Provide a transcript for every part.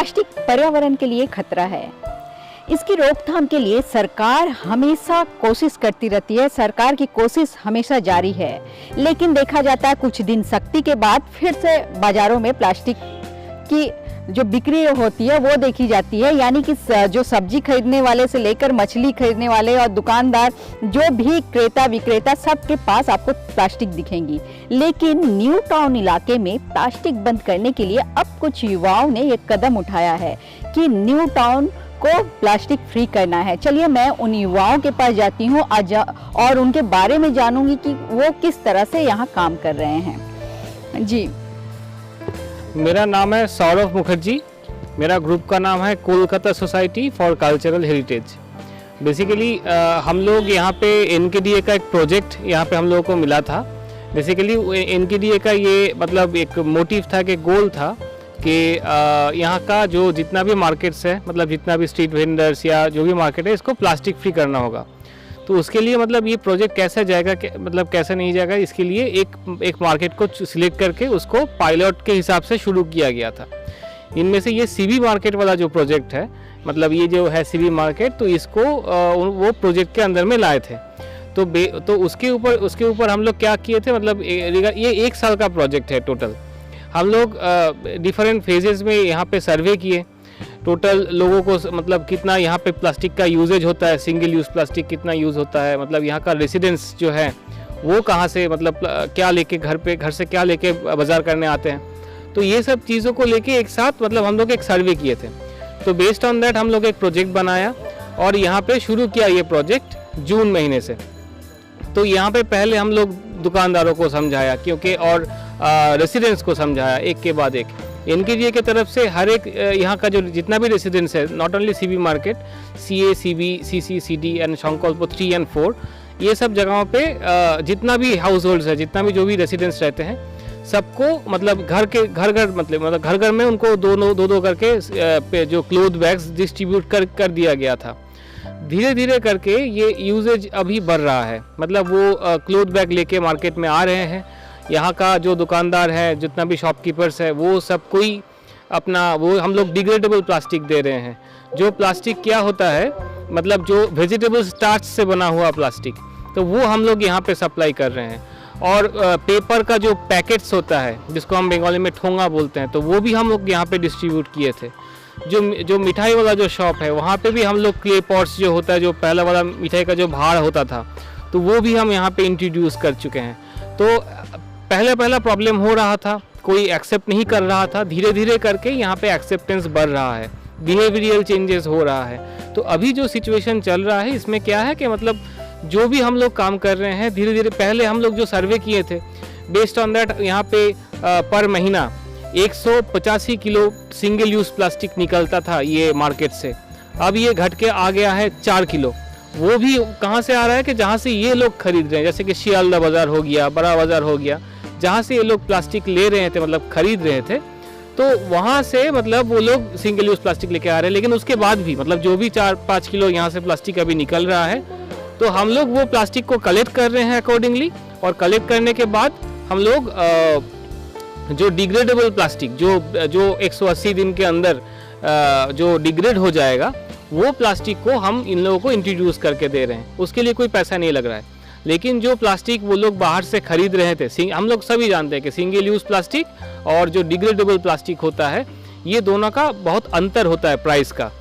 Plastic पर्यावरण के लिए खतरा है। इसकी रोकथाम के लिए सरकार हमेशा कोशिश करती रहती है, सरकार की कोशिश हमेशा जारी है। लेकिन देखा जाता है कुछ दिन सख्ती के बाद फिर से बाजारों में प्लास्टिक की जो बिक्री होती है वो देखी जाती है। यानी कि जो सब्जी खरीदने वाले से लेकर मछली खरीदने वाले और दुकानदार, जो भी क्रेता विक्रेता, सबके पास आपको प्लास्टिक दिखेंगी। लेकिन न्यू टाउन इलाके में प्लास्टिक बंद करने के लिए अब कुछ युवाओं ने एक कदम उठाया है कि न्यू टाउन को प्लास्टिक फ्री करना है। चलिए मैं उन युवाओं के पास जाती हूँ और उनके बारे में जानूंगी कि वो किस तरह से यहाँ काम कर रहे हैं। जी, मेरा नाम है सौरभ मुखर्जी। मेरा ग्रुप का नाम है Kolkata society for cultural heritage. Basically हम लोग यहाँ पे एनकेडीए का एक प्रोजेक्ट यहाँ पे हम लोगों को मिला था। बेसिकली एनकेडीए का ये मतलब एक मोटिव था कि गोल था कि यहाँ का जो जितना भी मार्केट्स है, मतलब जितना भी स्ट्रीट वेंडर्स या जो भी मार्केट है, इसको प्लास्टिक फ्री करना होगा। तो उसके लिए मतलब ये प्रोजेक्ट कैसे जाएगा, मतलब कैसे नहीं जाएगा, इसके लिए एक मार्केट को सिलेक्ट करके उसको पायलट के हिसाब से शुरू किया गया था। इनमें से ये सीबी मार्केट वाला जो प्रोजेक्ट है, मतलब ये जो है सीबी मार्केट, तो इसको वो प्रोजेक्ट के अंदर में लाए थे। तो उसके ऊपर हम लोग क्या किए थे, मतलब ये 1 साल का प्रोजेक्ट है टोटल। हम लोग डिफरेंट फेजेस में यहाँ पे सर्वे किए, टोटल लोगों को मतलब कितना यहाँ पे प्लास्टिक का यूजेज होता है, सिंगल यूज़ प्लास्टिक कितना यूज़ होता है, मतलब यहाँ का रेसिडेंस जो है वो कहाँ से, मतलब क्या लेके घर से क्या लेके बाज़ार करने आते हैं। तो ये सब चीज़ों को लेके एक साथ मतलब हम लोग एक सर्वे किए थे। तो बेस्ड ऑन दैट हम लोग एक प्रोजेक्ट बनाया और यहाँ पे शुरू किया ये प्रोजेक्ट जून महीने से। तो यहाँ पे पहले हम लोग दुकानदारों को समझाया क्योंकि और रेसिडेंट्स को समझाया एक के बाद एक। एनकेडीए की तरफ से हर एक यहाँ का जो जितना भी रेसिडेंस है, not only CB market, CA, CB, CC, CD and Sankalp 3 और 4, ये सब जगहों पे जितना भी हाउस होल्ड्स है, जितना भी जो भी रेसिडेंट्स रहते हैं, सबको मतलब घर घर में उनको दो करके जो क्लोथ बैग्स डिस्ट्रीब्यूट कर दिया गया था। धीरे धीरे करके ये यूजेज अभी बढ़ रहा है, मतलब वो क्लोथ बैग लेके मार्केट में आ रहे हैं। यहाँ का जो दुकानदार है, जितना भी शॉपकीपर्स है, वो सब कोई अपना वो हम लोग डिग्रेडेबल प्लास्टिक दे रहे हैं। जो प्लास्टिक क्या होता है, मतलब जो वेजिटेबल स्टार्च से बना हुआ प्लास्टिक, तो वो हम लोग यहाँ पे सप्लाई कर रहे हैं। और पेपर का जो पैकेट्स होता है, जिसको हम बंगाली में ठोंगा बोलते हैं, तो वो भी हम लोग यहाँ पे डिस्ट्रीब्यूट किए थे। जो मिठाई वाला जो शॉप है, वहाँ पे भी हम लोग क्ले पॉट्स जो होता है, जो पहला वाला मिठाई का जो भाड़ होता था, तो वो भी हम यहाँ पे इंट्रोड्यूस कर चुके हैं। तो पहला प्रॉब्लम हो रहा था, कोई एक्सेप्ट नहीं कर रहा था। धीरे धीरे करके यहाँ पे एक्सेप्टेंस बढ़ रहा है, बिहेवियरल चेंजेस हो रहा है। तो अभी जो सिचुएशन चल रहा है, इसमें क्या है कि मतलब जो भी हम लोग काम कर रहे हैं, धीरे धीरे पहले हम लोग जो सर्वे किए थे, बेस्ड ऑन दैट यहाँ पे पर महीना 185 किलो सिंगल यूज़ प्लास्टिक निकलता था ये मार्केट से। अब ये घट के आ गया है 4 किलो। वो भी कहाँ से आ रहा है कि जहाँ से ये लोग खरीद रहे हैं, जैसे कि शियालदा बाज़ार हो गया, बड़ा बाज़ार हो गया, जहाँ से ये लोग प्लास्टिक ले रहे थे, मतलब खरीद रहे थे, तो वहाँ से मतलब वो लोग सिंगल यूज़ प्लास्टिक लेके आ रहे हैं। लेकिन उसके बाद भी मतलब जो भी 4-5 किलो यहाँ से प्लास्टिक अभी निकल रहा है, तो हम लोग वो प्लास्टिक को कलेक्ट कर रहे हैं अकॉर्डिंगली। और कलेक्ट करने के बाद हम लोग जो डिग्रेडेबल प्लास्टिक जो 180 दिन के अंदर जो डिग्रेड हो जाएगा, वो प्लास्टिक को हम इन लोगों को इंट्रोड्यूस करके दे रहे हैं। उसके लिए कोई पैसा नहीं लग रहा है। लेकिन जो प्लास्टिक वो लोग बाहर से खरीद रहे थे, हम लोग सभी जानते हैं कि सिंगल यूज़ प्लास्टिक और जो डिग्रेडेबल प्लास्टिक होता है, ये दोनों का बहुत अंतर होता है प्राइस का।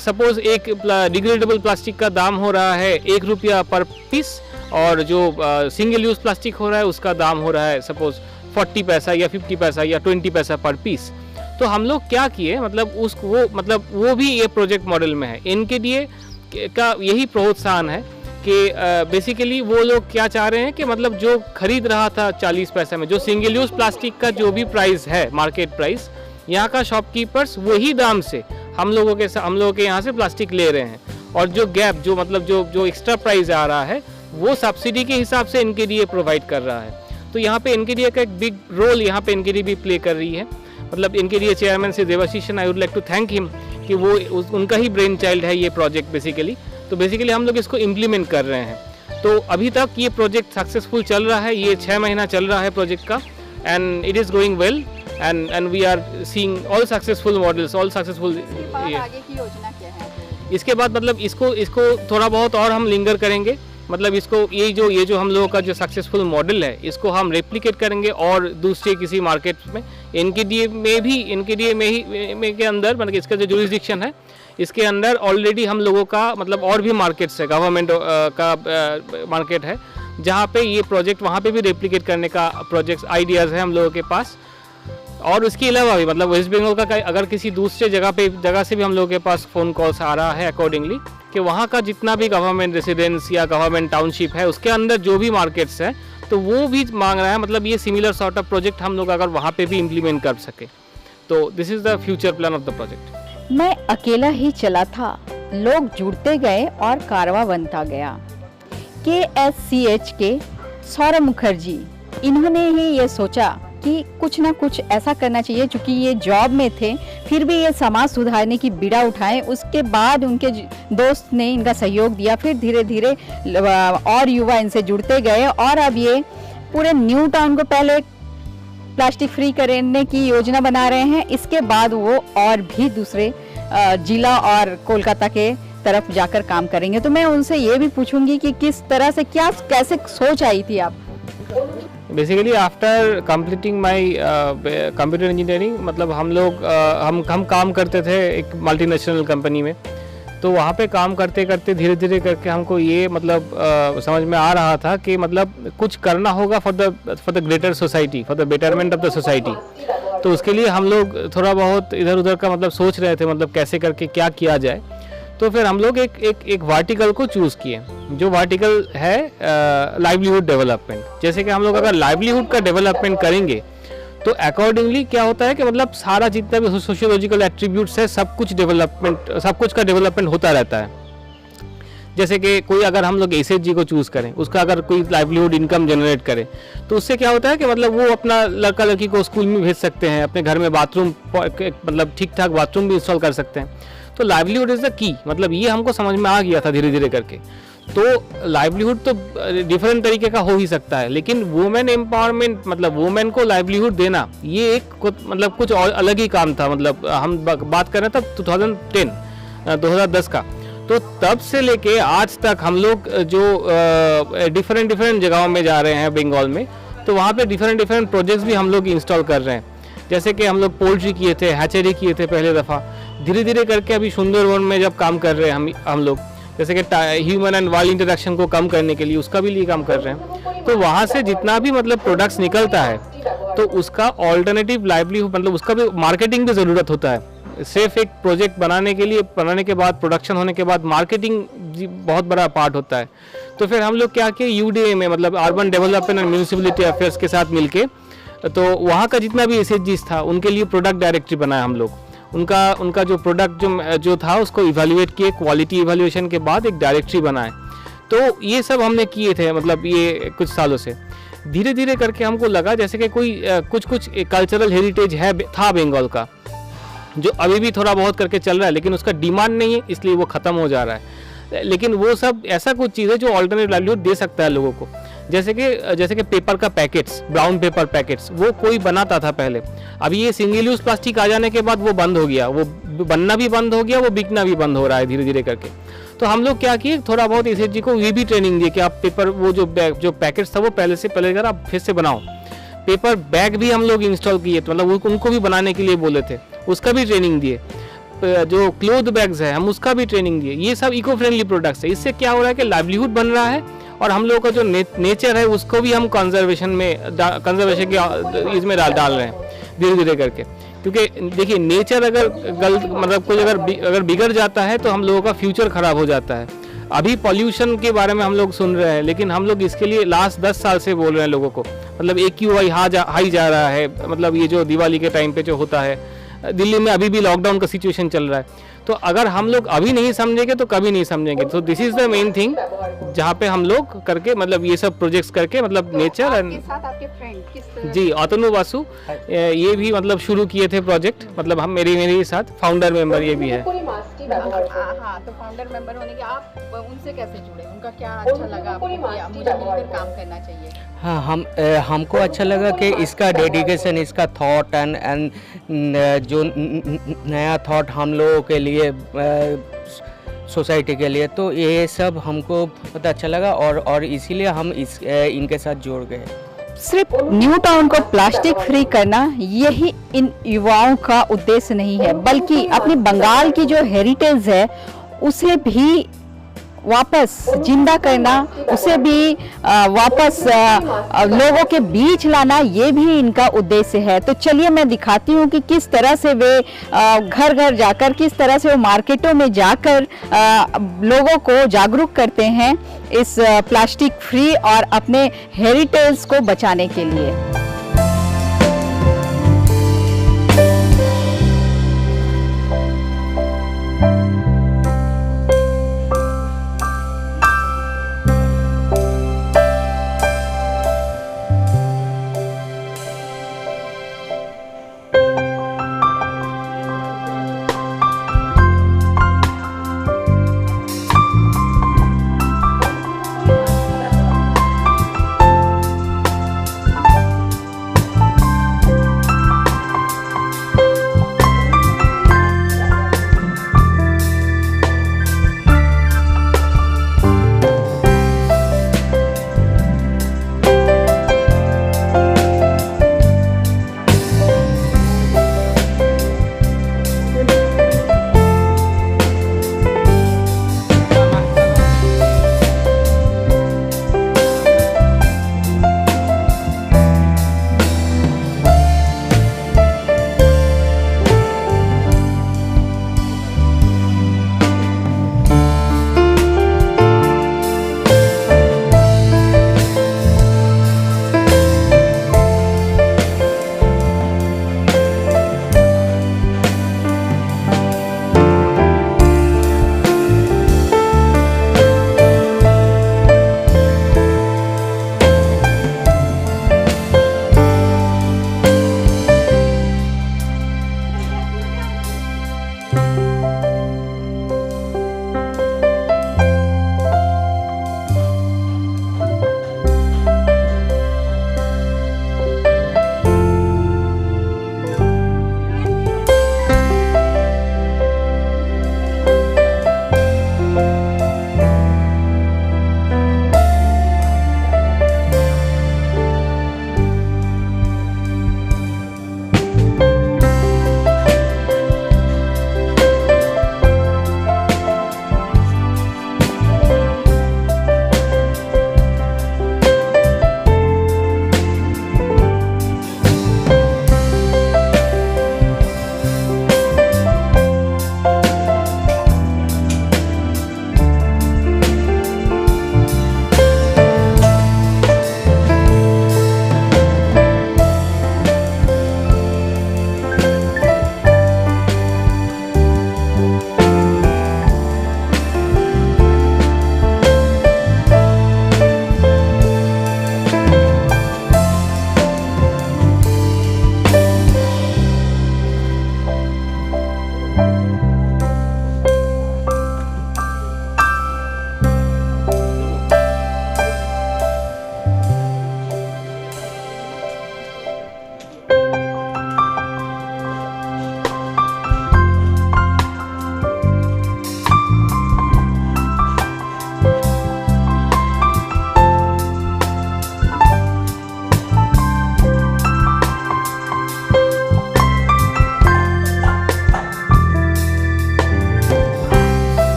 सपोज एक डिग्रेडेबल प्लास्टिक का दाम हो रहा है 1 रुपया पर पीस, और जो सिंगल यूज़ प्लास्टिक हो रहा है उसका दाम हो रहा है सपोज 40 पैसा या 50 पैसा या 20 पैसा पर पीस। तो हम लोग क्या किए, मतलब वो भी ये प्रोजेक्ट मॉडल में है। एनकेडीए का यही प्रोत्साहन है कि बेसिकली वो लोग क्या चाह रहे हैं कि मतलब जो खरीद रहा था 40 पैसे में, जो सिंगल यूज़ प्लास्टिक का जो भी प्राइस है, मार्केट प्राइस, यहाँ का शॉपकीपर्स वही दाम से हम लोगों के यहाँ से प्लास्टिक ले रहे हैं। और जो गैप, जो मतलब जो एक्स्ट्रा प्राइस आ रहा है, वो सब्सिडी के हिसाब से एनकेडीए प्रोवाइड कर रहा है। तो यहाँ पे एनकेडीए का एक बिग रोल यहाँ पे एनकेडीए भी प्ले कर रही है। मतलब एनकेडीए चेयरमैन से देवाशीषन, I would like to thank him कि वो उनका ही ब्रेन चाइल्ड है ये प्रोजेक्ट बेसिकली। तो बेसिकली हम लोग इसको इम्प्लीमेंट कर रहे हैं। तो अभी तक ये प्रोजेक्ट सक्सेसफुल चल रहा है। ये 6 महीना चल रहा है प्रोजेक्ट का, and it is going well. and we are seeing all successful models, all successful. आगे की योजना क्या है? इसके बाद मतलब इसको थोड़ा बहुत और हम लिंगर करेंगे, मतलब इसको ये जो हम लोगों का जो सक्सेसफुल मॉडल है इसको हम रेप्लिकेट करेंगे और दूसरे किसी मार्केट में एनकेडीए में के अंदर, मतलब इसका जो जुरिसडिक्शन है इसके अंदर ऑलरेडी हम लोगों का मतलब और भी मार्केट्स है, गवर्नमेंट का मार्केट है जहाँ पे ये प्रोजेक्ट वहाँ पे भी रेप्लिकेट करने का प्रोजेक्ट्स आइडियाज़ है हम लोगों के पास। और उसके अलावा भी मतलब वेस्ट बंगाल का अगर किसी दूसरे जगह से भी हम लोगों के पास फ़ोन कॉल्स आ रहा है अकॉर्डिंगली कि वहाँ का जितना भी गवर्नमेंट रेसिडेंस या गवर्नमेंट टाउनशिप है उसके अंदर जो भी मार्केट्स हैं तो वो भी मांग रहा है, मतलब ये सिमिलर सॉर्ट ऑफ प्रोजेक्ट हम लोग अगर वहाँ पे भी इम्प्लीमेंट कर सके तो this is the future plan of the project. मैं अकेला ही चला था, लोग जुड़ते गए और कारवां बनता गया। KSCH के सौरभ मुखर्जी, इन्होंने ही ये सोचा कि कुछ ना कुछ ऐसा करना चाहिए, चूँकि ये जॉब में थे फिर भी ये समाज सुधारने की बीड़ा उठाए। उसके बाद उनके दोस्त ने इनका सहयोग दिया, फिर धीरे धीरे और युवा इनसे जुड़ते गए और अब ये पूरे न्यू टाउन को पहले प्लास्टिक फ्री करने की योजना बना रहे हैं, इसके बाद वो और भी दूसरे जिला और कोलकाता के तरफ जाकर काम करेंगे। तो मैं उनसे ये भी पूछूंगी कि किस तरह से कैसे सोच आई थी आप? Basically after completing my computer engineering, मतलब हम लोग हम काम करते थे एक मल्टीनेशनल कंपनी में, तो वहाँ पे काम करते करते धीरे धीरे करके हमको ये मतलब समझ में आ रहा था कि मतलब कुछ करना होगा for the greater society, for the betterment of the society. तो उसके लिए हम लोग थोड़ा बहुत इधर उधर का मतलब सोच रहे थे, मतलब कैसे करके क्या किया जाए। तो फिर हम लोग एक वर्टिकल को चूज़ किए, जो वर्टिकल है लाइवलीहुड डेवलपमेंट। जैसे कि हम लोग अगर लाइवलीहुड का डेवलपमेंट करेंगे तो अकॉर्डिंगली क्या होता है कि मतलब सारा जितना भी सोशियोलॉजिकल एट्रीब्यूट्स है सब कुछ का डेवलपमेंट होता रहता है। जैसे कि कोई अगर हम लोग एसएचजी को चूज़ करें, उसका अगर कोई लाइवलीहुड इनकम जनरेट करे तो उससे क्या होता है कि मतलब वो अपना लड़का लड़की को स्कूल में भेज सकते हैं, अपने घर में बाथरूम मतलब ठीक ठाक बाथरूम भी इंस्टॉल कर सकते हैं। तो लाइवलीहुड इज़ द की, मतलब ये हमको समझ में आ गया था धीरे धीरे करके। तो लाइवलीहुड तो डिफरेंट तरीके का हो ही सकता है, लेकिन वुमेन एम्पावरमेंट मतलब वुमेन को लाइवलीहुड देना ये एक मतलब कुछ और अलग ही काम था। मतलब हम बात कर रहे हैं तब 2010 का, तो तब से लेके आज तक हम लोग जो डिफरेंट जगहों में जा रहे हैं बंगाल में, तो वहाँ पे डिफरेंट प्रोजेक्ट्स भी हम लोग इंस्टॉल कर रहे हैं। जैसे कि हम लोग पोल्ट्री किए थे, हैचरी किए थे पहले दफ़ा, धीरे धीरे करके अभी सुंदरवन में जब काम कर रहे हैं हम लोग, जैसे कि ह्यूमन एंड वाइल्ड इंटरेक्शन को कम करने के लिए उसका भी लिए काम कर रहे हैं। तो वहाँ से जितना भी मतलब प्रोडक्ट्स निकलता है तो उसका ऑल्टरनेटिव लाइवलीहुड मतलब उसका भी मार्केटिंग की ज़रूरत होता है। सिर्फ एक प्रोजेक्ट बनाने के बाद प्रोडक्शन होने के बाद मार्केटिंग बहुत बड़ा पार्ट होता है। तो फिर हम लोग क्या किए, UDA में मतलब urban development and municipality affairs के साथ मिलके, तो वहाँ का जितना भी एसएचजीस था उनके लिए प्रोडक्ट डायरेक्टरी बनाया हम लोग। उनका जो प्रोडक्ट जो था उसको इवैल्यूएट किए, क्वालिटी इवैल्यूएशन के बाद एक डायरेक्टरी बनाए। तो ये सब हमने किए थे मतलब ये कुछ सालों से। धीरे धीरे करके हमको लगा जैसे कि कोई कुछ कल्चरल हेरिटेज था बंगाल का, जो अभी भी थोड़ा बहुत करके चल रहा है, लेकिन उसका डिमांड नहीं है इसलिए वो ख़त्म हो जा रहा है। लेकिन वो सब ऐसा कुछ चीज़ है जो ऑल्टरनेट लाइवलीहुड दे सकता है लोगों को। जैसे कि पेपर का पैकेट्स, ब्राउन पेपर पैकेट्स, वो कोई बनाता था पहले। अभी ये सिंगल यूज प्लास्टिक आ जाने के बाद वो बंद हो गया, वो बनना भी बंद हो गया, वो बिकना भी बंद हो रहा है धीरे धीरे करके। तो हम लोग क्या किए, थोड़ा बहुत एसएचजी को ये भी ट्रेनिंग दिए कि आप पेपर वो जो पैकेट्स था वो पहले अगर आप फिर से बनाओ। पेपर बैग भी हम लोग इंस्टॉल किए, तो मतलब उनको भी बनाने के लिए बोले थे, उसका भी ट्रेनिंग दिए। जो क्लोथ बैग्स है हम उसका भी ट्रेनिंग दिए। ये सब इको फ्रेंडली प्रोडक्ट्स है। इससे क्या हो रहा है कि लाइवलीहुड बन रहा है और हम लोगों का जो नेचर है उसको भी हम कंजर्वेशन के इसमें डाल रहे हैं धीरे धीरे करके। क्योंकि देखिए नेचर अगर मतलब कुछ अगर बिगड़ जाता है तो हम लोगों का फ्यूचर खराब हो जाता है। अभी पॉल्यूशन के बारे में हम लोग सुन रहे हैं, लेकिन हम लोग इसके लिए लास्ट 10 साल से बोल रहे हैं लोगों को, मतलब AQI हाई जा रहा है। मतलब ये जो दिवाली के टाइम पे जो होता है, दिल्ली में अभी भी लॉकडाउन का सिचुएशन चल रहा है। तो अगर हम लोग अभी नहीं समझेंगे तो कभी नहीं समझेंगे। तो this is the main thing जहाँ पे हम लोग करके मतलब ये सब प्रोजेक्ट्स करके मतलब नेचर एंड जी अतनु वासु ये भी मतलब शुरू किए थे प्रोजेक्ट। मतलब हम मेरे साथ फाउंडर मेंबर ये भी है। हाँ, तो फाउंडर मेंबर होने के आप उनसे कैसे जुड़े, उनका क्या अच्छा लगा आपको कि मुझे मिलकर काम करना चाहिए? हाँ, हमको अच्छा लगा कि इसका डेडिकेशन, इसका थॉट एंड जो नया थॉट हम लोगों के लिए, सोसाइटी के लिए, तो ये सब हमको बहुत अच्छा लगा और इसीलिए हम इनके साथ जुड़ गए। सिर्फ न्यू टाउन को प्लास्टिक फ्री करना यही इन युवाओं का उद्देश्य नहीं है, बल्कि अपनी बंगाल की जो हेरिटेज है उसे भी वापस जिंदा करना, उसे भी वापस लोगों के बीच लाना, ये भी इनका उद्देश्य है। तो चलिए मैं दिखाती हूँ कि किस तरह से वे घर घर जाकर, किस तरह से वो मार्केटों में जाकर लोगों को जागरूक करते हैं इस प्लास्टिक फ्री और अपने हेरिटेज को बचाने के लिए।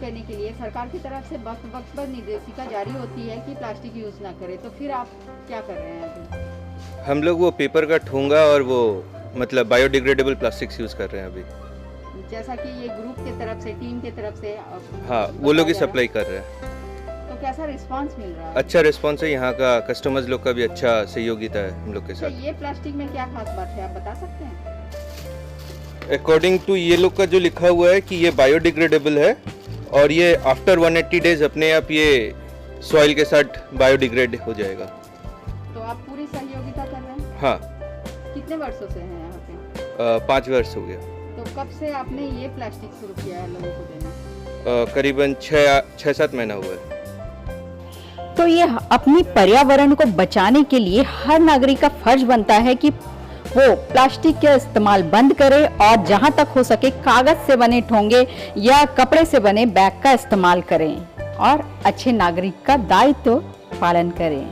लेने के लिए सरकार की तरफ से वक्त वक्त पर निर्देशिका जारी होती है कि प्लास्टिक यूज़ ना करें, तो फिर आप क्या कर रहे हैं अभी? हम लोग वो पेपर का ठोंगा और वो मतलब बायोडिग्रेडेबल प्लास्टिक्स यूज़ कर रहे हैं अभी। जैसा कि ये ग्रुप के तरफ से, टीम के तरफ से हाँ, वो लोग ही बताया सप्लाई कर रहे हैं। तो कैसा रिस्पांस मिल रहा है? अच्छा रिस्पॉन्स है, यहाँ का कस्टमर्स लोग का भी अच्छा सहयोगिता है हम लोग के तो साथ। ये प्लास्टिक में क्या खास बात है, आप बता सकते हैं? अकॉर्डिंग टू ये लोग का जो लिखा हुआ है कि ये बायोडिग्रेडेबल है और ये आफ्टर 180 डेज अपने आप ये सॉइल के साथ बायोडिग्रेड हो जाएगा। तो आप पूरी सहयोगिता कर रहे हैं? हाँ, कितने वर्षों से हैं यहाँ पे? 5 वर्ष हो गया। तो कब से आपने ये प्लास्टिक शुरू किया है लोगों को देना? करीबन 6-7 महीना हुआ है। तो ये अपनी पर्यावरण को बचाने के लिए हर नागरिक का फर्ज बनता है कि वो प्लास्टिक का इस्तेमाल बंद करे और जहां तक हो सके कागज से बने ठोंगे या कपड़े से बने बैग का इस्तेमाल करें और अच्छे नागरिक का दायित्व पालन करें।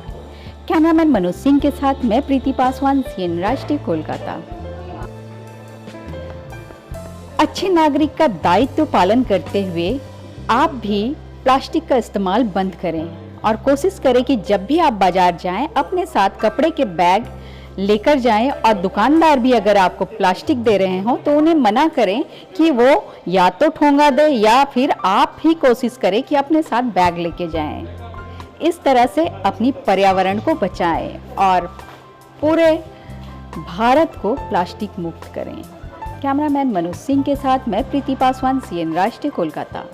कैमरामैन मनोज सिंह के साथ मैं प्रीति पासवान, सीएन राष्ट्रीय, कोलकाता। अच्छे नागरिक का दायित्व पालन करते हुए आप भी प्लास्टिक का इस्तेमाल बंद करें और कोशिश करें कि जब भी आप बाजार जाएं अपने साथ कपड़े के बैग लेकर जाएं और दुकानदार भी अगर आपको प्लास्टिक दे रहे हो तो उन्हें मना करें कि वो या तो ठोंगा दे या फिर आप ही कोशिश करें कि अपने साथ बैग लेके जाएं। इस तरह से अपनी पर्यावरण को बचाएं और पूरे भारत को प्लास्टिक मुक्त करें। कैमरामैन मनोज सिंह के साथ मैं प्रीति पासवान, सीएन राष्ट्रीय, कोलकाता।